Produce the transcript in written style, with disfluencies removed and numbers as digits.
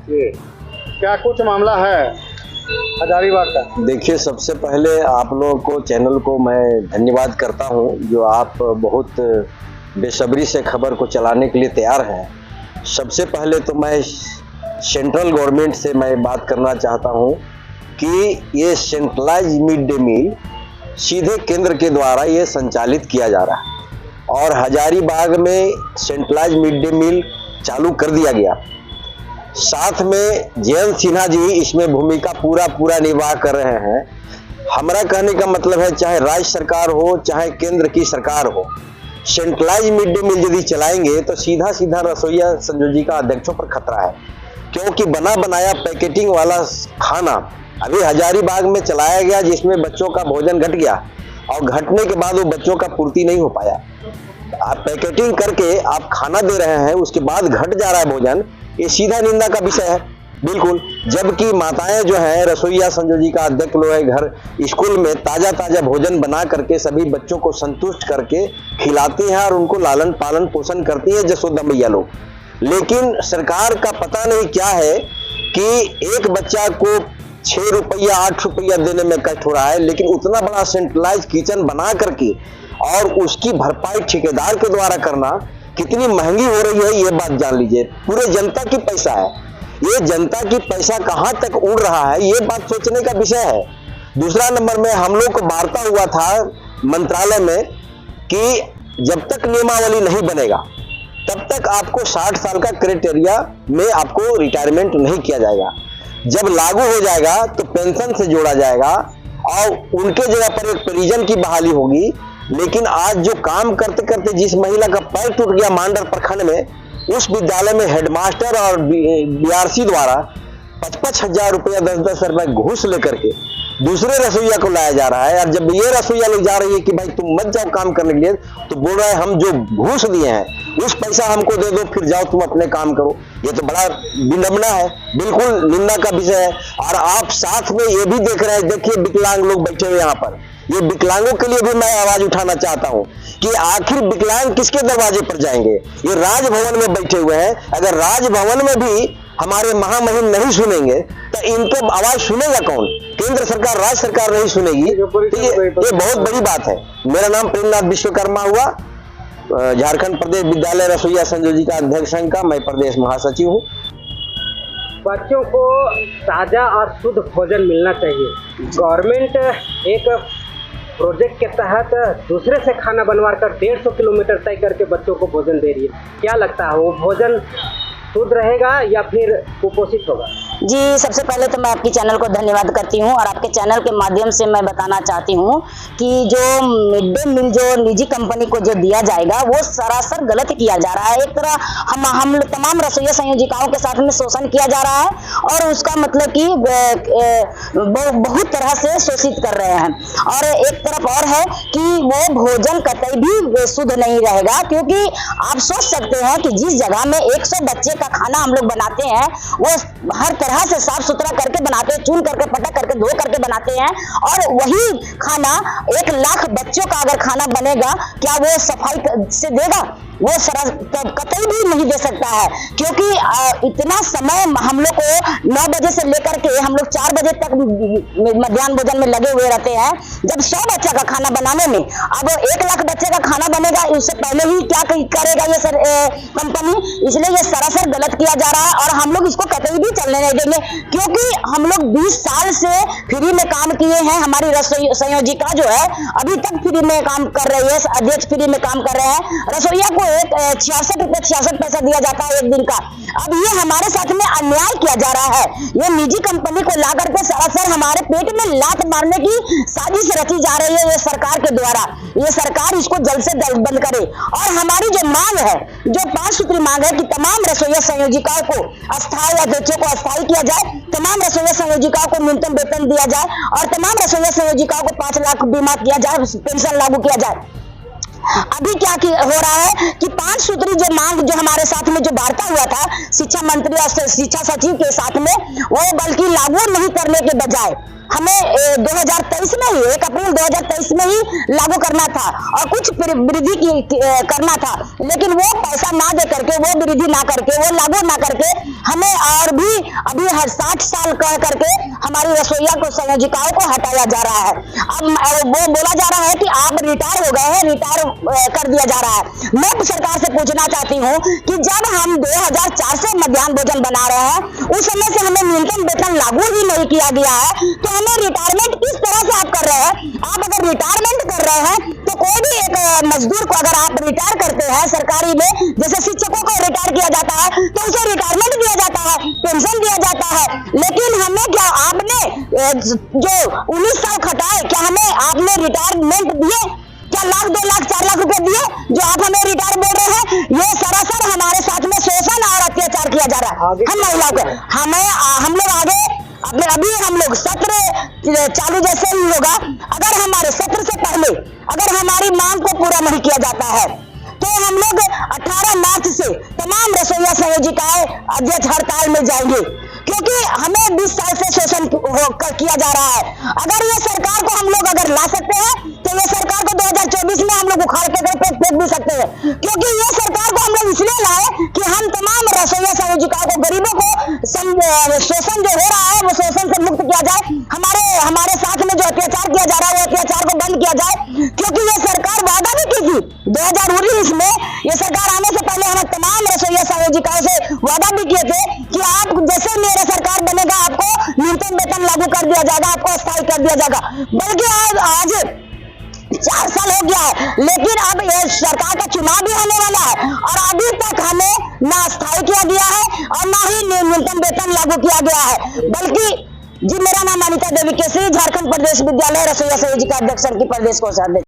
जी, क्या कुछ मामला है हजारीबाग का? देखिए, सबसे पहले आप लोगों को, चैनल को मैं धन्यवाद करता हूं, जो आप बहुत बेसब्री से खबर को चलाने के लिए तैयार हैं। सबसे पहले तो मैं सेंट्रल गवर्नमेंट से मैं बात करना चाहता हूं कि ये सेंट्रलाइज मिड डे मील सीधे केंद्र के द्वारा ये संचालित किया जा रहा है और हजारीबाग में सेंट्रलाइज मिड डे मील चालू कर दिया गया। साथ में जयंत सिन्हा जी इसमें भूमिका पूरा निर्वाह कर रहे हैं। हमारा कहने का मतलब है, चाहे राज्य सरकार हो चाहे केंद्र की सरकार हो, सेंट्रलाइज मिड डे मील यदि चलाएंगे तो सीधा रसोईया संयोजिका अध्यक्षों पर खतरा है, क्योंकि बना बनाया पैकेटिंग वाला खाना अभी हजारीबाग में चलाया गया, जिसमें बच्चों का भोजन घट गया और घटने के बाद वो बच्चों का पूर्ति नहीं हो पाया। आप पैकेटिंग करके आप खाना दे रहे हैं, उसके बाद घट जा रहा है भोजन, ये सीधा निंदा का विषय है बिल्कुल। जबकि माताएं जो है, रसोईया संयोजिका अध्यक्ष लोग है, घर स्कूल में ताजा भोजन बना करके सभी बच्चों को संतुष्ट करके खिलाती हैं और उनको लालन पालन पोषण करती है जसोदा मैया लोग। लेकिन सरकार का पता नहीं क्या है कि एक बच्चा को 6 रुपया 8 रुपया देने में कष्ट हो रहा है, लेकिन उतना बड़ा सेंट्रलाइज किचन बना करके और उसकी भरपाई ठेकेदार के द्वारा करना कितनी महंगी हो रही है, ये बात जान लीजिए। पूरे जनता की पैसा है, ये जनता की पैसा कहां तक उड़ रहा है, ये बात सोचने का विषय है। दूसरा नंबर में हम लोग को वार्ता हुआ था मंत्रालय में कि जब तक नियमावली नहीं बनेगा तब तक आपको 60 साल का क्राइटेरिया में आपको रिटायरमेंट नहीं किया जाएगा। जब लागू हो जाएगा तो पेंशन से जोड़ा जाएगा और उनके जगह पर एक परिजन की बहाली होगी। लेकिन आज जो काम करते करते जिस महिला का पैर टूट गया मांडर प्रखंड में, उस विद्यालय में हेडमास्टर और बीआरसी द्वारा 55 हजार रुपया 10-10 रुपए घूस लेकर के दूसरे रसोईया को लाया जा रहा है। और जब ये रसोईया लोग जा रही है कि भाई तुम मत जाओ काम करने के लिए, तो बोल रहा है हम जो घूस दिए हैं उस पैसा हमको दे दो, फिर जाओ तुम अपने काम करो। ये तो बड़ा विडंबना है, बिल्कुल निंदा का विषय है। और आप साथ में ये भी देख रहे हैं, देखिए विकलांग लोग बैठे हुए यहाँ पर, ये विकलांगों के लिए भी मैं आवाज उठाना चाहता हूं कि आखिर विकलांग किसके दरवाजे पर जाएंगे? ये राजभवन में बैठे हुए हैं, अगर राजभवन में भी हमारे महामहिम नहीं सुनेंगे तो इनको आवाज सुनेगा कौन? केंद्र सरकार, राज्य सरकार नहीं सुनेगी तो ये बहुत बड़ी बात है। मेरा नाम प्रेमनाथ विश्वकर्मा हुआ, झारखंड प्रदेश विद्यालय रसोईया संयोजिका अध्यक्ष संघ का मैं प्रदेश महासचिव हूँ। बच्चों को ताजा और शुद्ध भोजन मिलना चाहिए। गवर्नमेंट एक प्रोजेक्ट के तहत दूसरे से खाना बनवा कर 150 किलोमीटर तय करके बच्चों को भोजन दे रही है। क्या लगता है, वो भोजन शुद्ध रहेगा या फिर कुपोषित होगा? जी, सबसे पहले तो मैं आपकी चैनल को धन्यवाद करती हूं और आपके चैनल के माध्यम से मैं बताना चाहती हूं कि जो मिड डे मील जो निजी कंपनी को जो दिया जाएगा वो सरासर गलत किया जा रहा है। एक तरह हम तमाम रसोईया संयोजिकाओं के साथ में शोषण किया जा रहा है और उसका मतलब कि बहुत तरह से शोषित कर रहे हैं। और एक तरफ और है कि वो भोजन कतई भी शुद्ध नहीं रहेगा, क्योंकि आप सोच सकते हैं कि जिस जगह में 100 बच्चे का खाना हम लोग बनाते हैं वो हर तरह से साफ सुथरा करके बनाते हैं, चुन करके पटक करके धो करके बनाते हैं, और वही खाना 1 लाख बच्चों का अगर खाना बनेगा, क्या वो सफाई से देगा? वो कतई भी नहीं दे सकता है, क्योंकि इतना समय हम लोग को 9 बजे से लेकर के हम लोग 4 बजे तक मध्याह्न भोजन में लगे हुए रहते हैं। जब 100 बच्चा का खाना बनाने में अब 1 लाख बच्चे का खाना बनेगा, उससे पहले ही क्या करेगा ये कंपनी? इसलिए ये सरासर गलत किया जा रहा है और हम लोग इसको कतई भी चलने नहीं देंगे, क्योंकि हम लोग 20 साल से फ्री में काम किए हैं। हमारी रसोई संयोजिका जो है अभी तक फ्री में काम कर रही है, अध्यक्ष फ्री में काम कर रहे हैं। रसोईया को 66 रुपए 66 पैसा दिया जाता है एक दिन का। अब ये हमारे साथ में अन्याय किया जा रहा है। ये निजी कंपनी को ला करके सरासर हमारे पेट में लात मारने की साजिश रची जा रही है ये सरकार के द्वारा। ये सरकार इसको जल्द से जल्द बंद करे। और हमारी जो मांग है, जो 5 सूत्री मांग है कि तमाम रसोईया संयोजिकाओं को अस्थायी अध्यक्षों को अस्थायी किया जाए, तमाम रसोईया संयोजिकाओं को न्यूनतम वेतन दिया जाए और तमाम रसोईया संयोजिकाओं को 5 लाख बीमा किया जाए, पेंशन लागू किया जाए। अभी क्या हो रहा है कि 5 सूत्री जो मांग जो हमारे साथ में जो वार्ता हुआ था शिक्षा मंत्री और शिक्षा सचिव के साथ में, वो बल्कि लागू नहीं करने के बजाय हमें 2023 में ही 1 अप्रैल 2023 में ही लागू करना था और कुछ वृद्धि करना था, लेकिन वो पैसा ना दे करके, वो वृद्धि ना करके, वो लागू ना करके हमें और भी अभी हर 60 साल कह करके हमारी रसोइया को, संयोजिकाओं को हटाया जा रहा है। अब वो बोला जा रहा है कि आप रिटायर हो गए हैं, रिटायर कर दिया जा रहा है। मैं सरकार से पूछना चाहती हूँ कि जब हम 2004 से मध्याह्न भोजन बना रहे हैं, उस समय से हमें न्यूनतम वेतन लागू ही नहीं किया गया है, तो हमें रिटायरमेंट किस तरह से आप कर रहे हैं? आप अगर रिटायरमेंट कर रहे हैं तो कोई भी एक मजदूर को अगर आप रिटायर करते हैं सरकारी में, जैसे शिक्षकों को रिटायर किया जाता है तो उसे रिटायरमेंट दिया जाता है, पेंशन दिया जाता है, लेकिन हमें क्या आपने जो 19 साल खटाए, क्या हमें आपने रिटायरमेंट दिए? क्या लाख 2 लाख 4 लाख रुपए दिए जो आप हमें रिटायर बोल रहे हैं? ये सरासर हमारे साथ में शोषण और अत्याचार किया जा रहा है हम महिलाओं को। हम लोग आगे अभी हम लोग सत्र चालू जैसे ही होगा, अगर हमारे सत्र से पहले अगर हमारी मांग को पूरा नहीं किया जाता है तो हम लोग 18 मार्च से तमाम रसोइया संयोजिकाएं अध्यक्ष हड़ताल में जाएंगे, क्योंकि हमें 20 साल से शोषण किया जा रहा है। अगर ये सरकार को हम लोग अगर ला सकते हैं तो ये सरकार को 2024 में हम लोग उखाड़ के फेंक भी सकते हैं, क्योंकि ये सरकार को हम लोग इसलिए लाए कि हम तमाम रसोइया संयोजिकाओं को, गरीबों को शोषण जो हो रहा है वो शोषण से मुक्त किया जाए, हमारे साथ में जो अत्याचार किया जा रहा है वो अत्याचार को बंद किया जाए। क्योंकि ये सरकार वादा भी की थी 2019 में, ये सरकार आने से पहले हम तमाम रसोइया संयोजिकाओं से वादा भी किए थे कि आप जैसे मेरा सरकार बनेगा आपको न्यूनतम वेतन लागू कर दिया जाएगा, आपको अस्थायी कर दिया जाएगा। बल्कि आज 4 साल हो गया है, लेकिन अब ये सरकार का चुनाव भी होने वाला है और अभी तक हमें ना अस्थायी किया गया है और ना ही न्यूनतम वेतन लागू किया गया है। बल्कि जी, मेरा नाम अनिता देवी केसरी, झारखंड प्रदेश विद्यालय रसोइया संयोजिका अध्यक्ष की प्रदेश कोषाध्यक्ष।